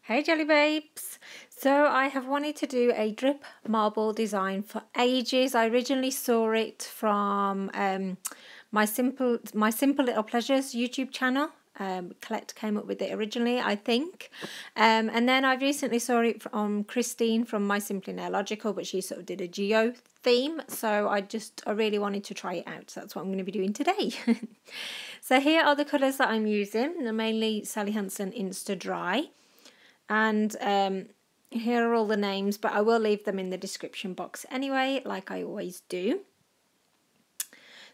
Hey Jelly Babes! So I have wanted to do a drip marble design for ages. I originally saw it from my Simple Little Pleasures YouTube channel. Collette came up with it originally, I think. And then I recently saw it from Christine from My Simply Nailogical, but she sort of did a geo theme. So I really wanted to try it out. So that's what I'm going to be doing today. So here are the colours that I'm using. They're mainly Sally Hansen Instadry. And here are all the names, but I will leave them in the description box anyway, like I always do.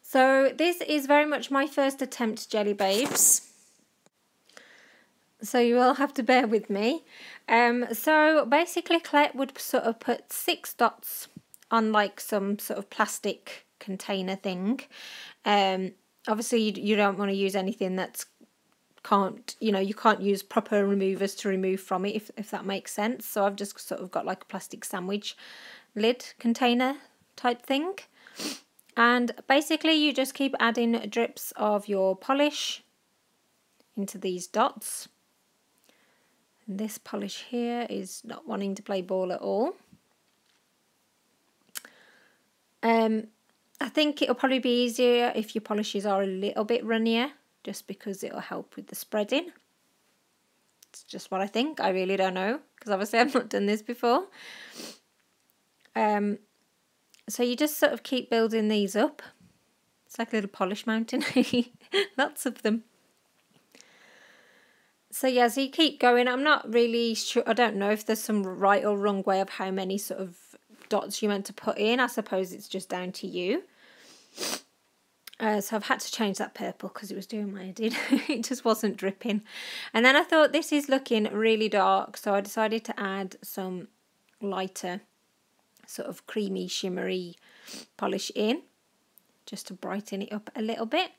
So this is very much my first attempt, Jelly Babes. So you will have to bear with me. So basically Collette would sort of put 6 dots on like some sort of plastic container thing. Obviously you don't want to use anything that's you can't use proper removers to remove from it, if that makes sense. So I've just sort of got like a plastic sandwich lid container type thing. And basically you just keep adding drips of your polish into these dots. And this polish here is not wanting to play ball at all. I think it'll probably be easier if your polishes are a little bit runnier, just because it'll help with the spreading. It's just what I think. I really don't know, because obviously I've not done this before. So you just sort of keep building these up. It's like a little polish mountain. Lots of them. So yeah, so you keep going. I'm not really sure. I don't know if there's some right or wrong way of how many sort of dots you're meant to put in. I suppose it's just down to you. So I've had to change that purple because it was doing my head in. It just wasn't dripping. And then I thought this is looking really dark, so I decided to add some lighter sort of creamy shimmery polish in, just to brighten it up a little bit.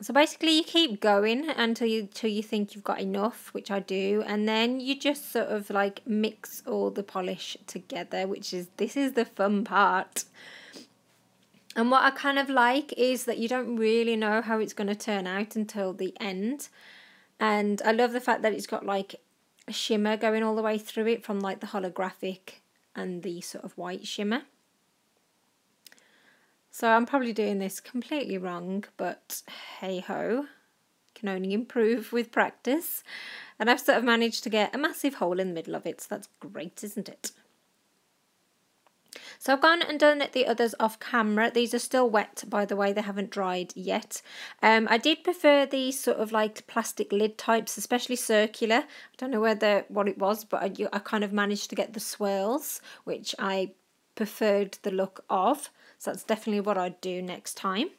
So basically you keep going until you think you've got enough, which I do, and then you just sort of like mix all the polish together, this is the fun part. And what I kind of like is that you don't really know how it's going to turn out until the end. And I love the fact that it's got like a shimmer going all the way through it, from like the holographic and the sort of white shimmer. So I'm probably doing this completely wrong, but hey ho, can only improve with practice. And I've sort of managed to get a massive hole in the middle of it, so that's great, isn't it? So I've gone and done the others off camera. These are still wet, by the way, they haven't dried yet. I did prefer these sort of like plastic lid types, especially circular. I don't know what it was, but I kind of managed to get the swirls, which I preferred the look of. So that's definitely what I'd do next time.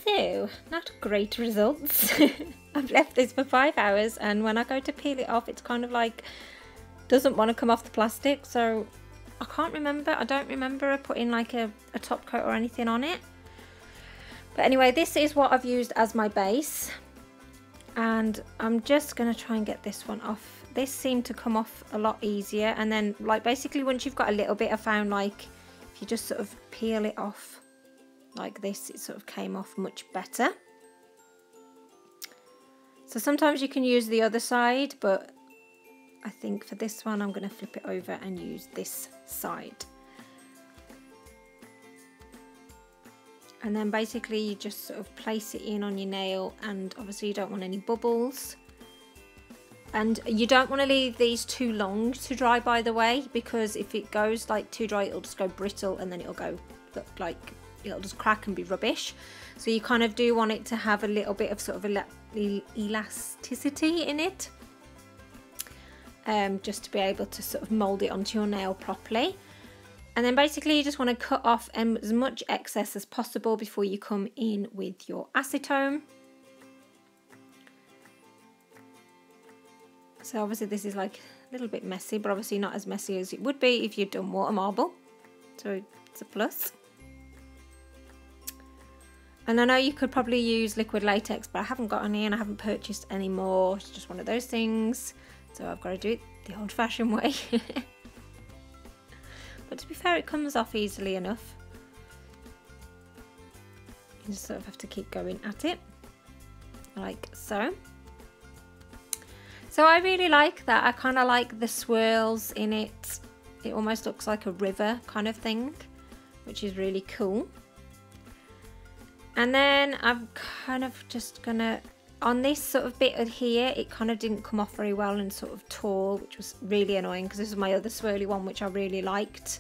So, not great results. I've left this for 5 hours, and when I go to peel it off, it's kind of like doesn't want to come off the plastic. So I can't remember. I don't remember putting like a top coat or anything on it. But anyway, this is what I've used as my base, and I'm just going to try and get this one off. This seemed to come off a lot easier, and then like basically once you've got a little bit, I found like if you just sort of peel it off like this, it sort of came off much better. So sometimes you can use the other side, but I think for this one I'm going to flip it over and use this side. And then basically you just sort of place it in on your nail, and obviously you don't want any bubbles. And you don't want to leave these too long to dry, by the way, because if it goes like too dry, it'll just go brittle, and then it'll go like it'll just crack and be rubbish. So you kind of do want it to have a little bit of sort of elasticity in it, just to be able to sort of mold it onto your nail properly. And then basically you just want to cut off as much excess as possible before you come in with your acetone. So obviously this is like a little bit messy, but obviously not as messy as it would be if you'd done water marble, so it's a plus. And I know you could probably use liquid latex, but I haven't got any and I haven't purchased any more. It's just one of those things, so I've got to do it the old-fashioned way. But to be fair, it comes off easily enough. You just sort of have to keep going at it, like so. So I really like that. I kind of like the swirls in it. It almost looks like a river kind of thing, which is really cool. And then I'm kind of just gonna, on this sort of bit of here, it kind of didn't come off very well and sort of tore, which was really annoying because this is my other swirly one, which I really liked.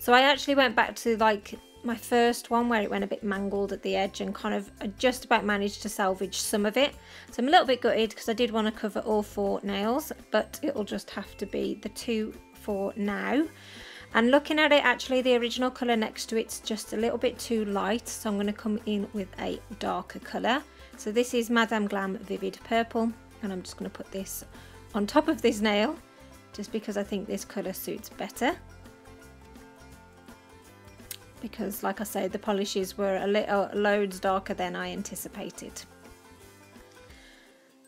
So I actually went back to like my first one where it went a bit mangled at the edge and kind of just about managed to salvage some of it. So I'm a little bit gutted because I did want to cover all 4 nails, but it'll just have to be the 2 for now. And looking at it, actually the original colour next to it's just a little bit too light, so I'm going to come in with a darker colour. So this is Madame Glam Vivid Purple, and I'm just going to put this on top of this nail just because I think this colour suits better. Because like I say, the polishes were a little loads darker than I anticipated.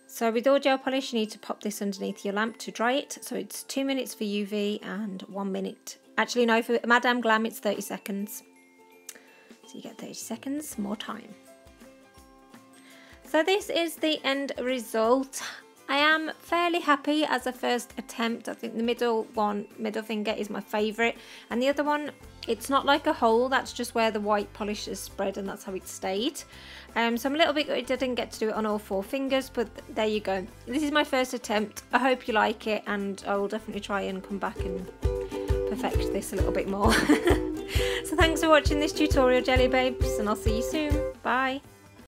So with all gel polish, you need to pop this underneath your lamp to dry it. So it's 2 minutes for UV and 1 minute. Actually no, for Madame Glam it's 30 seconds. So you get 30 seconds more time. So this is the end result. I am fairly happy as a first attempt. I think the middle finger is my favourite, and the other one, it's not like a hole, that's just where the white polish is spread and that's how it stayed. So I'm a little bit good I didn't get to do it on all 4 fingers, but there you go. This is my first attempt. I hope you like it, and I will definitely try and come back and perfect this a little bit more. So thanks for watching this tutorial, Jelly Babes, and I'll see you soon. Bye.